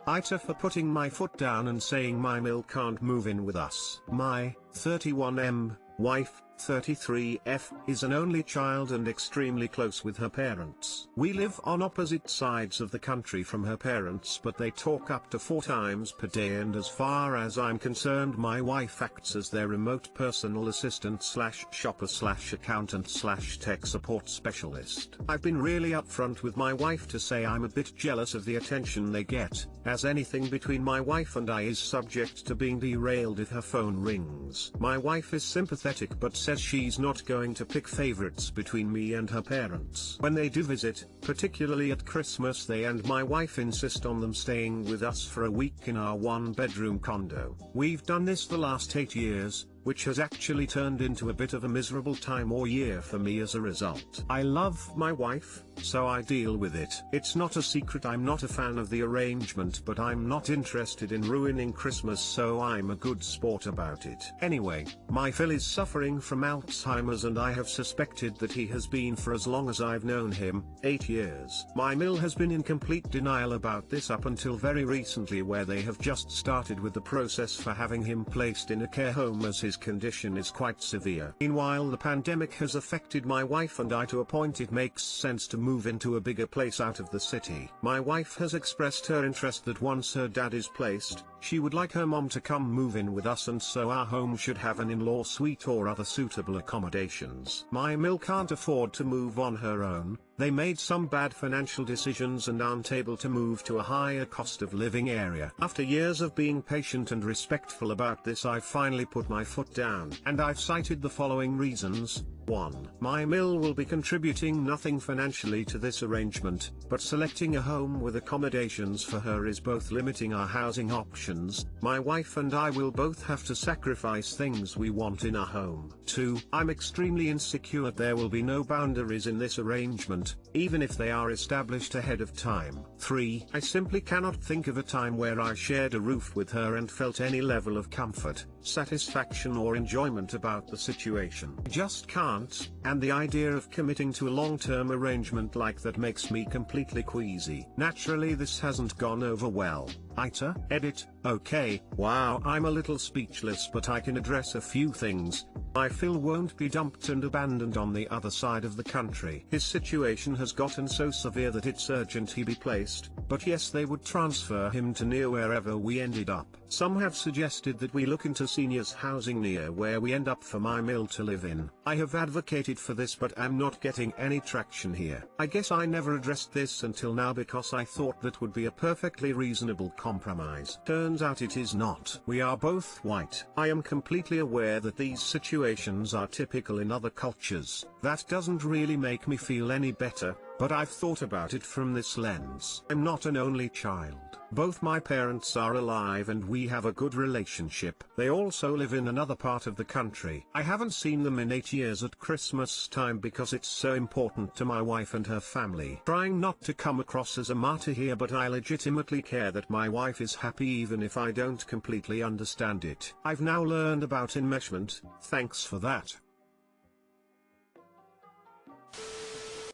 AITA for putting my foot down and saying my mill can't move in with us. My 31M wife, 33F, is an only child and extremely close with her parents. We live on opposite sides of the country from her parents, but they talk up to 4 times per day, and as far as I'm concerned my wife acts as their remote personal assistant slash shopper slash accountant slash tech support specialist. I've been really upfront with my wife to say I'm a bit jealous of the attention they get, as anything between my wife and I is subject to being derailed if her phone rings. My wife is sympathetic but says she's not going to pick favorites between me and her parents. When they do visit, particularly at Christmas, they and my wife insist on them staying with us for a week in our 1-bedroom condo. We've done this the last 8 years, which has actually turned into a bit of a miserable time or year for me as a result. I love my wife, so I deal with it. It's not a secret I'm not a fan of the arrangement, but I'm not interested in ruining Christmas, so I'm a good sport about it. Anyway, my Phil is suffering from Alzheimer's and I have suspected that he has been for as long as I've known him, 8 years. My mill has been in complete denial about this up until very recently, where they have just started with the process for having him placed in a care home as his condition is quite severe. Meanwhile, the pandemic has affected my wife and I to a point it makes sense to move into a bigger place out of the city. My wife has expressed her interest that once her dad is placed, she would like her mom to come move in with us, and so our home should have an in-law suite or other suitable accommodations. My mill can't afford to move on her own. They made some bad financial decisions and aren't able to move to a higher cost of living area. After years of being patient and respectful about this, I finally put my foot down, and I've cited the following reasons. 1. My mill will be contributing nothing financially to this arrangement, but selecting a home with accommodations for her is both limiting our housing options. My wife and I will both have to sacrifice things we want in a home. 2. I'm extremely insecure there will be no boundaries in this arrangement, even if they are established ahead of time. 3. I simply cannot think of a time where I shared a roof with her and felt any level of comfort, satisfaction or enjoyment about the situation. I just can't, and the idea of committing to a long-term arrangement like that makes me completely queasy. Naturally this hasn't gone over well. AITA, edit, okay, wow, I'm a little speechless, but I can address a few things. My Phil won't be dumped and abandoned on the other side of the country. His situation has gotten so severe that it's urgent he be placed, but yes, they would transfer him to near wherever we ended up. Some have suggested that we look into seniors housing near where we end up for my mill to live in. I have advocated for this, but I'm not getting any traction here. I guess I never addressed this until now because I thought that would be a perfectly reasonable compromise. Turns out it is not. We are both white. I am completely aware that these situations are typical in other cultures. That doesn't really make me feel any better, but I've thought about it from this lens. I'm not an only child. Both my parents are alive and we have a good relationship. They also live in another part of the country. I haven't seen them in 8 years at Christmas time because it's so important to my wife and her family. Trying not to come across as a martyr here, but I legitimately care that my wife is happy even if I don't completely understand it. I've now learned about enmeshment, thanks for that.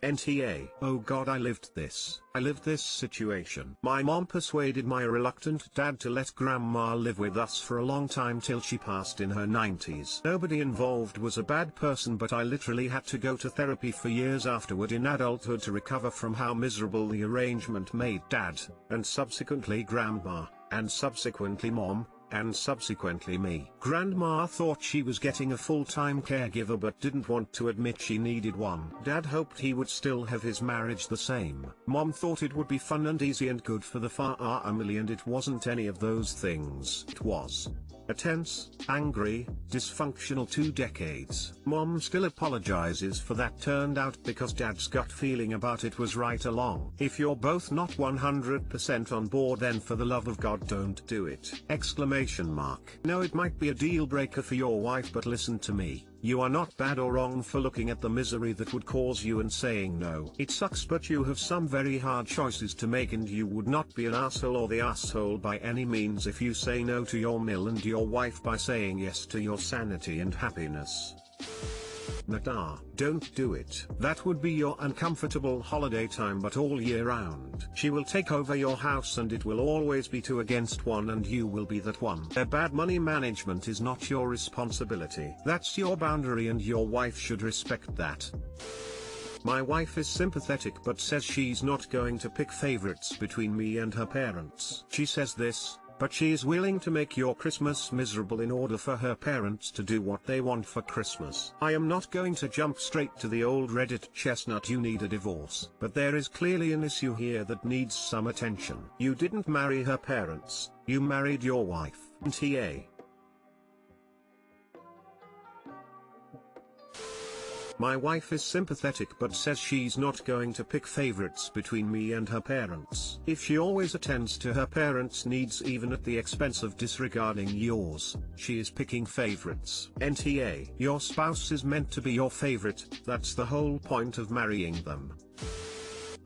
NTA. Oh god, I lived this situation. My mom persuaded my reluctant dad to let grandma live with us for a long time till she passed in her 90s. Nobody involved was a bad person, but I literally had to go to therapy for years afterward in adulthood to recover from how miserable the arrangement made dad, and subsequently grandma, and subsequently mom, and subsequently me. Grandma thought she was getting a full-time caregiver but didn't want to admit she needed one. Dad hoped he would still have his marriage the same. Mom thought it would be fun and easy and good for the family, and it wasn't any of those things. It was a tense, angry, dysfunctional 2 decades. Mom still apologizes for that. Turned out because Dad's gut feeling about it was right along. If you're both not 100% on board, then for the love of God don't do it! Exclamation mark. No, it might be a deal breaker for your wife, but listen to me. You are not bad or wrong for looking at the misery that would cause you and saying no. It sucks, but you have some very hard choices to make, and you would not be an asshole or the asshole by any means if you say no to your mill and your wife by saying yes to your sanity and happiness. Nah, don't do it. That would be your uncomfortable holiday time, but all year round. She will take over your house and it will always be 2 against 1 and you will be that one. Their bad money management is not your responsibility. That's your boundary and your wife should respect that. My wife is sympathetic but says she's not going to pick favorites between me and her parents. She says this, but she is willing to make your Christmas miserable in order for her parents to do what they want for Christmas. I am not going to jump straight to the old Reddit chestnut you need a divorce, but there is clearly an issue here that needs some attention. You didn't marry her parents, you married your wife. TA. My wife is sympathetic but says she's not going to pick favorites between me and her parents. If she always attends to her parents' needs even at the expense of disregarding yours, she is picking favorites. NTA. Your spouse is meant to be your favorite, that's the whole point of marrying them.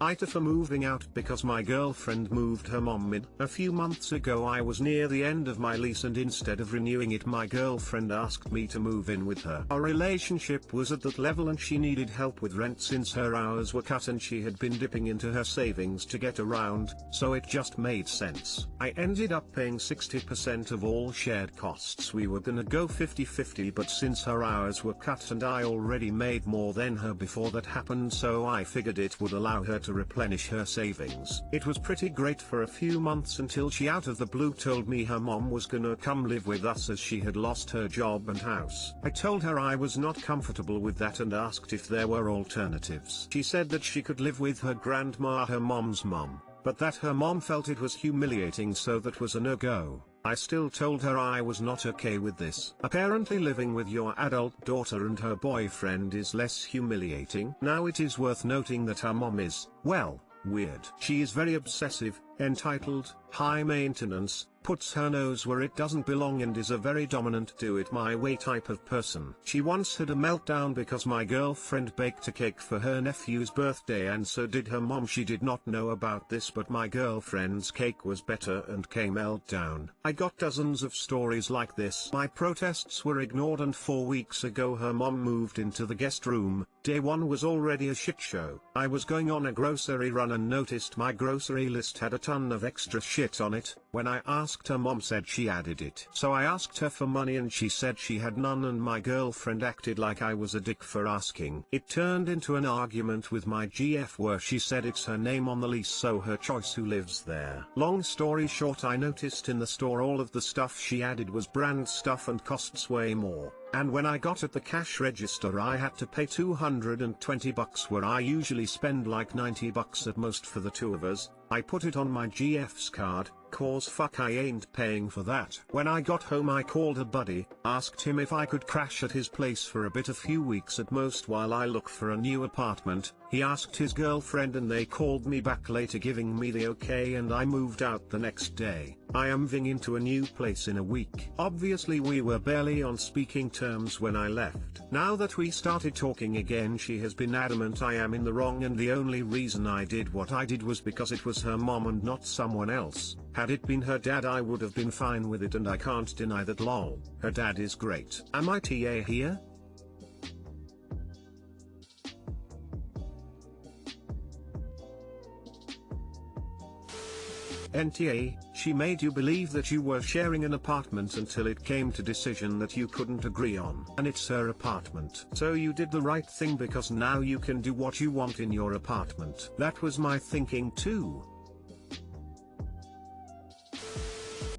AITA for moving out because my girlfriend moved her mom in. A few months ago I was near the end of my lease and instead of renewing it my girlfriend asked me to move in with her. Our relationship was at that level and she needed help with rent since her hours were cut and she had been dipping into her savings to get around, so it just made sense. I ended up paying 60% of all shared costs. We were gonna go 50-50 but since her hours were cut and I already made more than her before that happened, so I figured it would allow her to replenish her savings. It was pretty great for a few months until she out of the blue told me her mom was gonna come live with us as she had lost her job and house. I told her I was not comfortable with that and asked if there were alternatives. She said that she could live with her grandma, her mom's mom, but that her mom felt it was humiliating, so that was a no-go. I still told her I was not okay with this. Apparently living with your adult daughter and her boyfriend is less humiliating. Now it is worth noting that her mom is, well, weird. She is very obsessive, entitled, high maintenance, puts her nose where it doesn't belong and is a very dominant do it my way type of person. She once had a meltdown because my girlfriend baked a cake for her nephew's birthday and so did her mom. She did not know about this but my girlfriend's cake was better and came meltdown. I got dozens of stories like this. My protests were ignored and 4 weeks ago her mom moved into the guest room. Day 1 was already a shit show. I was going on a grocery run and noticed my grocery list had a ton of extra shit on it. When I asked, her mom said she added it. So I asked her for money and she said she had none and my girlfriend acted like I was a dick for asking. It turned into an argument with my GF where she said it's her name on the lease so her choice who lives there. Long story short, I noticed in the store all of the stuff she added was brand stuff and costs way more. And when I got at the cash register I had to pay $220 where I usually spend like $90 at most for the two of us. I put it on my GF's card, cause fuck I ain't paying for that. When I got home I called a buddy, asked him if I could crash at his place for a bit, a few weeks at most while I look for a new apartment. He asked his girlfriend and they called me back later giving me the okay and I moved out the next day. I am moving into a new place in a week. Obviously we were barely on speaking terms when I left. Now that we started talking again she has been adamant I am in the wrong and the only reason I did what I did was because it was her mom and not someone else. Had it been her dad I would have been fine with it and I can't deny that lol. Her dad is great. Am I TA here? NTA, she made you believe that you were sharing an apartment until it came to decision that you couldn't agree on. And it's her apartment. So you did the right thing because now you can do what you want in your apartment. That was my thinking too.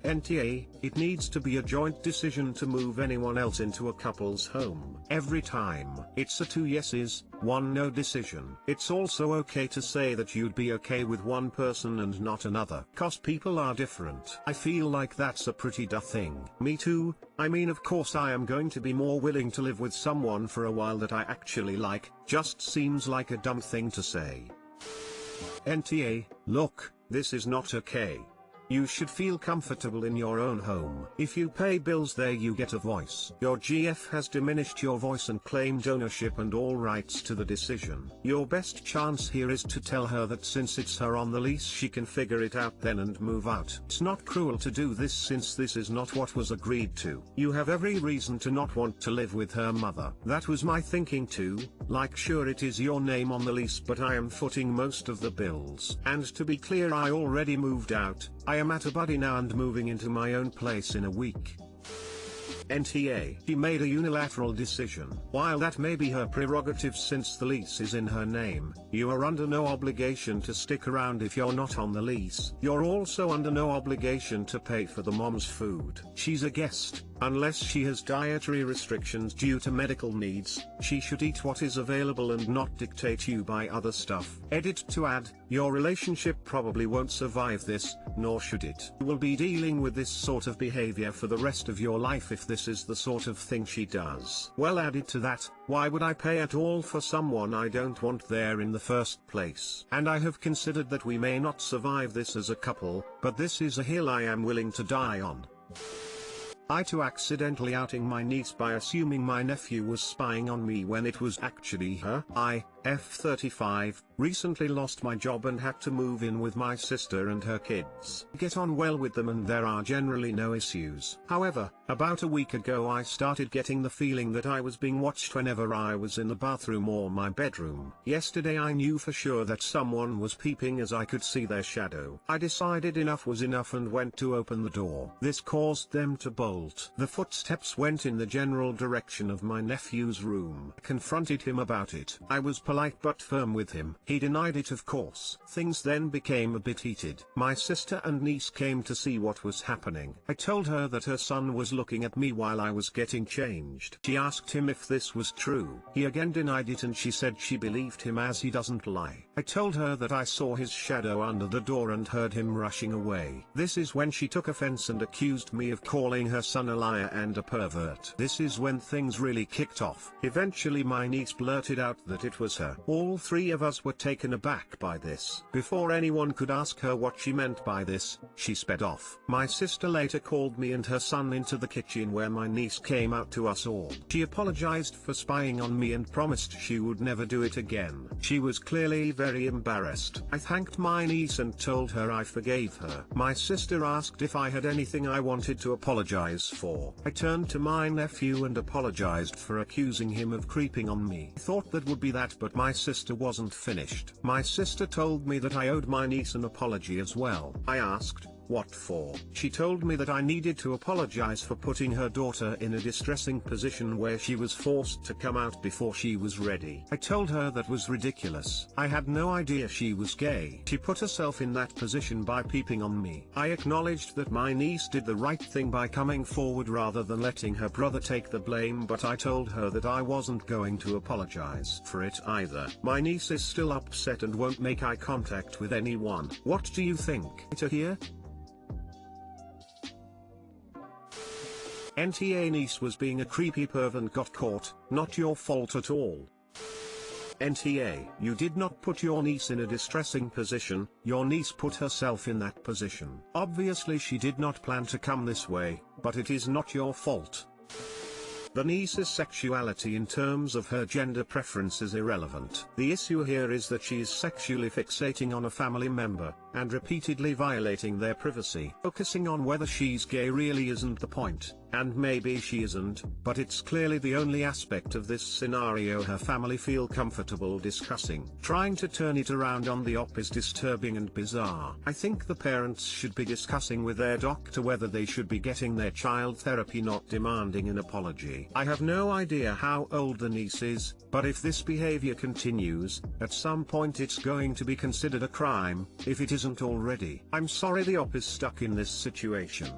NTA, it needs to be a joint decision to move anyone else into a couple's home. Every time, it's a 2 yeses, 1 no decision. It's also okay to say that you'd be okay with one person and not another. Cause people are different. I feel like that's a pretty duh thing. Me too. I mean of course I am going to be more willing to live with someone for a while that I actually like, just seems like a dumb thing to say. NTA, look, this is not okay. You should feel comfortable in your own home. If you pay bills there you get a voice. Your GF has diminished your voice and claimed ownership and all rights to the decision. Your best chance here is to tell her that since it's her on the lease she can figure it out then and move out. It's not cruel to do this since this is not what was agreed to. You have every reason to not want to live with her mother. That was my thinking too, like sure it is your name on the lease but I am footing most of the bills. And to be clear I already moved out, I am at a buddy now and moving into my own place in a week. NTA. She made a unilateral decision. While that may be her prerogative since the lease is in her name, you are under no obligation to stick around if you're not on the lease. You're also under no obligation to pay for the mom's food. She's a guest. Unless she has dietary restrictions due to medical needs, she should eat what is available and not dictate you by other stuff. Edit to add, your relationship probably won't survive this, nor should it. You will be dealing with this sort of behavior for the rest of your life if this is the sort of thing she does. Well, added to that, why would I pay at all for someone I don't want there in the first place? And I have considered that we may not survive this as a couple, but this is a hill I am willing to die on. I too accidentally outing my niece by assuming my nephew was spying on me when it was actually her. I, F35, recently lost my job and had to move in with my sister and her kids. Get on well with them and there are generally no issues. However, about a week ago I started getting the feeling that I was being watched whenever I was in the bathroom or my bedroom. Yesterday I knew for sure that someone was peeping as I could see their shadow. I decided enough was enough and went to open the door. This caused them to bolt. The footsteps went in the general direction of my nephew's room. I confronted him about it. I was polite but firm with him. He denied it of course. Things then became a bit heated. My sister and niece came to see what was happening. I told her that her son was looking at me while I was getting changed. She asked him if this was true. He again denied it and she said she believed him as he doesn't lie. I told her that I saw his shadow under the door and heard him rushing away. This is when she took offense and accused me of calling her son a liar and a pervert. This is when things really kicked off. Eventually my niece blurted out that it was her. All three of us were taken aback by this. Before anyone could ask her what she meant by this, she sped off. My sister later called me and her son into the kitchen where my niece came out to us all. She apologized for spying on me and promised she would never do it again. She was clearly very embarrassed. I thanked my niece and told her I forgave her. My sister asked if I had anything I wanted to apologize for. I turned to my nephew and apologized for accusing him of creeping on me. I thought that would be that, but my sister wasn't finished. My sister told me that I owed my niece an apology as well. I asked, what for? She told me that I needed to apologize for putting her daughter in a distressing position where she was forced to come out before she was ready. I told her that was ridiculous. I had no idea she was gay. She put herself in that position by peeping on me. I acknowledged that my niece did the right thing by coming forward rather than letting her brother take the blame, but I told her that I wasn't going to apologize for it either. My niece is still upset and won't make eye contact with anyone. What do you think? To hear? NTA niece was being a creepy perv and got caught, not your fault at all. NTA, you did not put your niece in a distressing position, your niece put herself in that position. Obviously she did not plan to come this way, but it is not your fault. The niece's sexuality in terms of her gender preference is irrelevant. The issue here is that she is sexually fixating on a family member, and repeatedly violating their privacy. Focusing on whether she's gay really isn't the point, and maybe she isn't, but it's clearly the only aspect of this scenario her family feel comfortable discussing. Trying to turn it around on the op is disturbing and bizarre. I think the parents should be discussing with their doctor whether they should be getting their child therapy, not demanding an apology. I have no idea how old the niece is, but if this behavior continues, at some point it's going to be considered a crime, if it isn't already. I'm sorry the op is stuck in this situation.